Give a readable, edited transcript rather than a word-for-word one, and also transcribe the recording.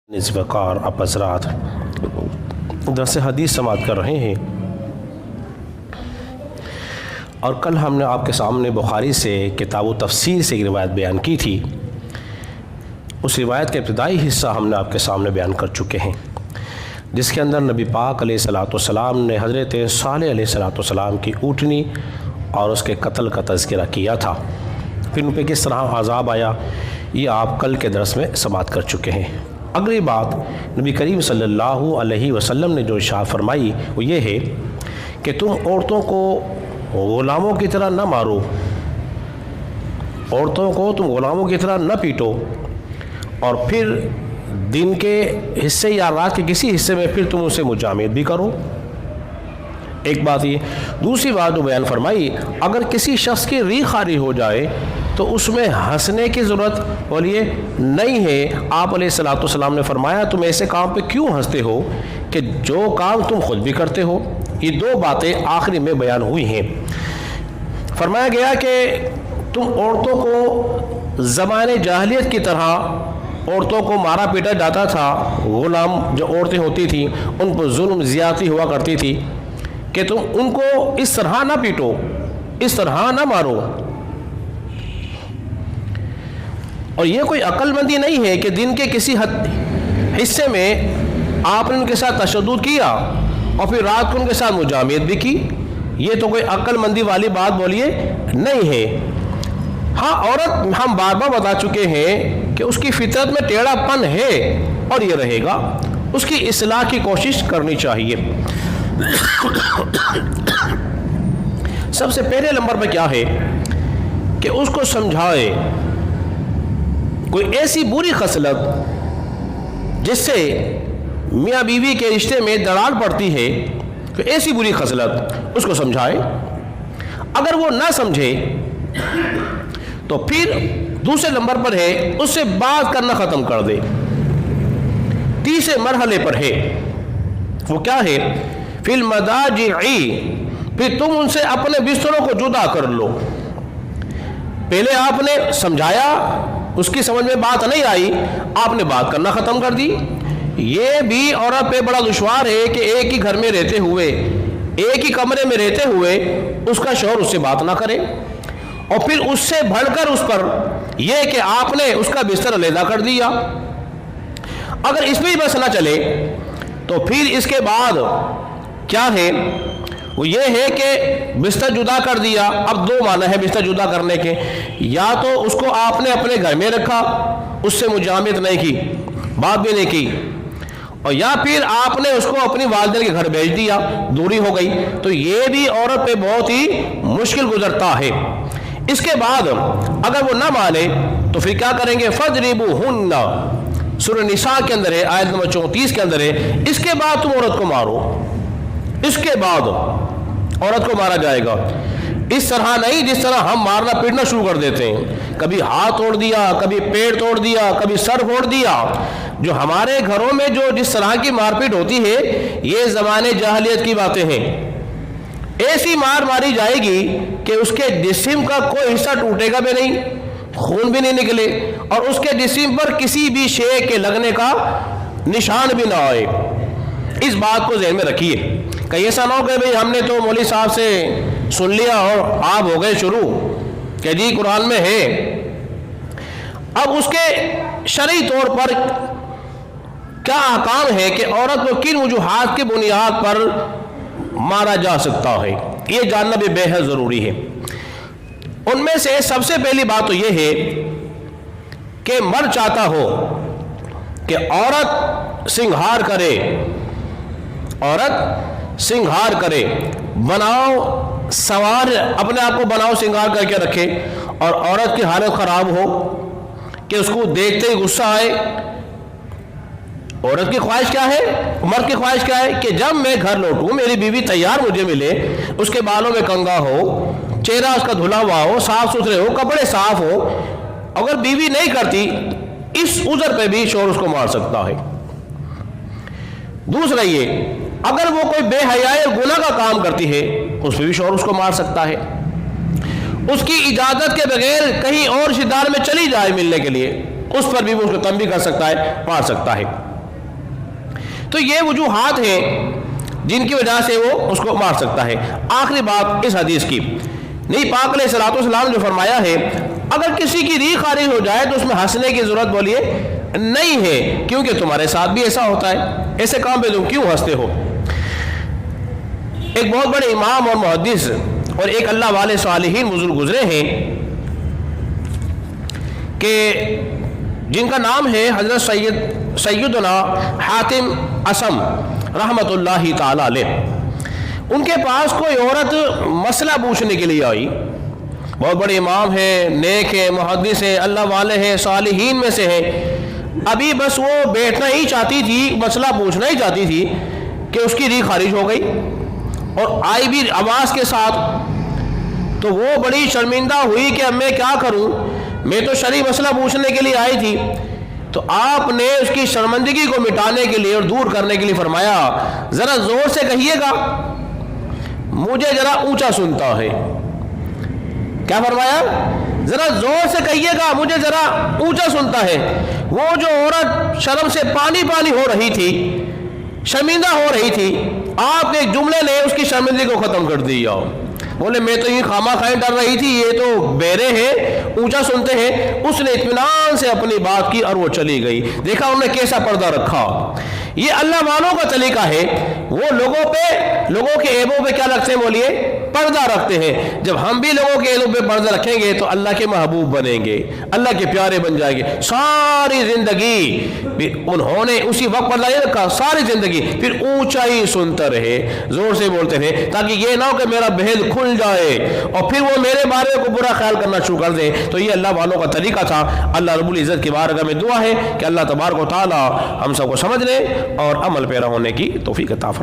اس وقار آپ حضرات درس حدیث سماعت کر رہے ہیں، اور کل ہم نے آپ کے سامنے بخاری سے کتاب و تفسیر سے ایک روایت بیان کی تھی۔ اس روایت کا ابتدائی حصہ ہم نے آپ کے سامنے بیان کر چکے ہیں، جس کے اندر نبی پاک علیہ الصلوۃ والسلام نے حضرت صالح علیہ الصلوۃ والسلام کی اونٹنی اور اس کے قتل کا تذکرہ کیا تھا۔ پھر ان پہ کس طرح عذاب آیا، یہ آپ کل کے درس میں سماعت کر چکے ہیں۔ اگلی بات نبی کریم صلی اللہ علیہ وسلم نے جو ارشاد فرمائی وہ یہ ہے کہ تم عورتوں کو غلاموں کی طرح نہ مارو، عورتوں کو تم غلاموں کی طرح نہ پیٹو، اور پھر دن کے حصے یا رات کے کسی حصے میں پھر تم اسے مجامعت بھی کرو۔ ایک بات یہ۔ دوسری بات جو بیان فرمائی، اگر کسی شخص کی ریح خاری ہو جائے تو اس میں ہنسنے کی ضرورت بولیے نہیں ہے۔ آپ علیہ الصلوۃ والسلام نے فرمایا تم ایسے کام پہ کیوں ہنستے ہو کہ جو کام تم خود بھی کرتے ہو۔ یہ دو باتیں آخری میں بیان ہوئی ہیں۔ فرمایا گیا کہ تم عورتوں کو زمانے جاہلیت کی طرح عورتوں کو مارا پیٹا جاتا تھا، غلام جو عورتیں ہوتی تھیں ان پر ظلم زیادتی ہوا کرتی تھی، کہ تم ان کو اس طرح نہ پیٹو، اس طرح نہ مارو۔ اور یہ کوئی عقل مندی نہیں ہے کہ دن کے کسی حصے میں آپ نے ان کے ساتھ تشدد کیا اور پھر رات کو ان کے ساتھ مجامعت بھی کی۔ یہ تو کوئی عقل مندی والی بات بولیے نہیں ہے۔ ہاں، عورت ہم بار بار بتا چکے ہیں کہ اس کی فطرت میں ٹیڑھا پن ہے اور یہ رہے گا، اس کی اصلاح کی کوشش کرنی چاہیے۔ سب سے پہلے نمبر پہ کیا ہے کہ اس کو سمجھائے کوئی ایسی بری خصلت جس سے میاں بیوی کے رشتے میں دراڑ پڑتی ہے، کوئی ایسی بری خصلت اس کو سمجھائے۔ اگر وہ نہ سمجھے تو پھر دوسرے نمبر پر ہے اس سے بات کرنا ختم کر دے۔ تیسرے مرحلے پر ہے وہ کیا ہے، فی المضاجع، پھر تم ان سے اپنے بستروں کو جدا کر لو۔ پہلے آپ نے سمجھایا، اس کی سمجھ میں بات نہیں آئی، آپ نے بات کرنا ختم کر دی۔ یہ بھی عورت پہ بڑا دشوار ہے کہ ایک ہی گھر میں رہتے ہوئے، ایک ہی کمرے میں رہتے ہوئے اس کا شوہر اس سے بات نہ کرے، اور پھر اس سے بڑھ کر اس پر یہ کہ آپ نے اس کا بستر علیحدہ کر دیا۔ اگر اس میں بس نہ چلے تو پھر اس کے بعد کیا ہے، وہ یہ ہے کہ بستر جدا کر دیا۔ اب دو معنی ہے بستر جدا کرنے کے، یا تو اس کو آپ نے اپنے گھر میں رکھا، اس سے مجامعت نہیں کی، بات بھی نہیں کی، اور یا پھر آپ نے اس کو اپنی والدین کے گھر بھیج دیا، دوری ہو گئی۔ تو یہ بھی عورت پہ بہت ہی مشکل گزرتا ہے۔ اس کے بعد اگر وہ نہ مانے تو پھر کیا کریں گے، فَضْرِبُوهُنَّ، سورہ نساء کے اندر ہے، آیت نمبر 34 کے اندر ہے۔ اس کے بعد تم عورت کو مارو، اس کے بعد عورت کو مارا جائے گا۔ اس طرح نہیں جس طرح ہم مارنا پیٹنا شروع کر دیتے ہیں، کبھی ہاتھ توڑ دیا، کبھی پیڑ توڑ دیا، کبھی سر پھوڑ دیا۔ جو ہمارے گھروں میں جو جس طرح کی مار پیٹ ہوتی ہے یہ زمانے جاہلیت کی باتیں ہیں۔ ایسی مار ماری جائے گی کہ اس کے جسم کا کوئی حصہ ٹوٹے گا بھی نہیں، خون بھی نہیں نکلے، اور اس کے جسم پر کسی بھی شے کے لگنے کا نشان بھی نہ آئے۔ اس بات کو ذہن میں رکھیے، کہیں ایسا نہ ہو کہ بھئی ہم نے تو مولوی صاحب سے سن لیا اور آپ ہو گئے شروع کہ جی قرآن میں ہے۔ اب اس کے شرعی طور پر کیا احکام ہے کہ عورت کو کن وجوہات کی بنیاد پر مارا جا سکتا ہے، یہ جاننا بھی بے حد ضروری ہے۔ ان میں سے سب سے پہلی بات تو یہ ہے کہ مرد چاہتا ہو کہ عورت سنگھار کرے، عورت سنگھار کرے، بناؤ سوار اپنے آپ کو بناؤ سنگھار کر کے رکھے، اور عورت کی حالت خراب ہو کہ اس کو دیکھتے ہی غصہ آئے۔ عورت کی خواہش کیا ہے، مرد کی خواہش کیا ہے کہ جب میں گھر لوٹوں میری بیوی تیار مجھے ملے، اس کے بالوں میں کنگھا ہو، چہرہ اس کا دھلا ہوا ہو، صاف ستھرے ہو، کپڑے صاف ہو۔ اگر بیوی نہیں کرتی، اس عذر پہ بھی شوہر اس کو مار سکتا ہے۔ دوسرا یہ، اگر وہ کوئی بے حیائی اور گناہ کا کام کرتی ہے اس پہ بھی شوہر اس کو مار سکتا ہے۔ اس کی اجازت کے بغیر کہیں اور رشتہ دار میں چلی جائے ملنے کے لیے، اس پر بھی وہ اس کو تنبیہ کر سکتا ہے، مار سکتا ہے۔ تو یہ وجوہات ہیں جن کی وجہ سے وہ اس کو مار سکتا ہے۔ آخری بات اس حدیث کی، نبی پاک علیہ الصلوۃ والسلام نے جو فرمایا ہے اگر کسی کی ریح خارج ہو جائے تو اس میں ہنسنے کی ضرورت بولیے نہیں ہے، کیونکہ تمہارے ساتھ بھی ایسا ہوتا ہے، ایسے کام پہ تم کیوں ہنستے ہو؟ ایک بہت بڑے امام اور محدث اور ایک اللہ والے صالحین بزرگ گزرے ہیں کہ جن کا نام ہے حضرت سیدنا حاتم اسم رحمۃ اللہ تعالی علیہ۔ ان کے پاس کوئی عورت مسئلہ پوچھنے کے لیے آئی، بہت بڑے امام ہیں، نیک ہیں، محدث ہیں، اللہ والے ہیں، صالحین میں سے ہیں، ابھی بس وہ بیٹھنا ہی چاہتی تھی، مسئلہ پوچھنا ہی چاہتی تھی کہ اس کی ریح خارج ہو گئی اور آئی بھی آواز کے ساتھ۔ تو وہ بڑی شرمندہ ہوئی کہ اب میں کیا کروں، میں تو شرعی مسئلہ پوچھنے کے لیے آئی تھی۔ تو آپ نے اس کی شرمندگی کو مٹانے کے لیے اور دور کرنے کے لیے فرمایا ذرا زور سے کہیے گا، مجھے ذرا اونچا سنتا ہے۔ کیا فرمایا؟ ذرا زور سے کہیے گا، مجھے ذرا اونچا سنتا ہے۔ وہ جو عورت شرم سے پانی پانی ہو رہی تھی، شرمندہ ہو رہی تھی، آپ کے ایک جملے نے اس کی شرمندگی کو ختم کر دیا۔ بولے میں تو یہ خامہ خائن ڈر رہی تھی، یہ تو بہرے ہیں، اونچا سنتے ہیں۔ اس نے اطمینان سے اپنی بات کی اور وہ چلی گئی۔ دیکھا انہوں نے کیسا پردہ رکھا۔ یہ اللہ والوں کا طریقہ ہے، وہ لوگوں کے عیبوں پہ کیا رکھتے ہیں بولیے؟ پردہ رکھتے ہیں۔ جب ہم بھی لوگوں کے عیبوں پہ پردہ رکھیں گے تو اللہ کے محبوب بنیں گے، اللہ کے پیارے بن جائیں گے۔ ساری زندگی انہوں نے اسی وقت پردہ نہیں رکھا، ساری زندگی پھر اونچا ہی سنتا رہے، زور سے بولتے رہے، تاکہ یہ نہ ہو کہ میرا بھید کھل جائے اور پھر وہ میرے بارے کو برا خیال کرنا شروع کر دیں۔ تو یہ اللہ والوں کا طریقہ تھا۔ اللہ رب العزت کی بارگاہ میں دعا ہے کہ اللہ تبارک و تعالی ہم سب کو سمجھنے اور عمل پیرا ہونے کی توفیق عطا فرمائے۔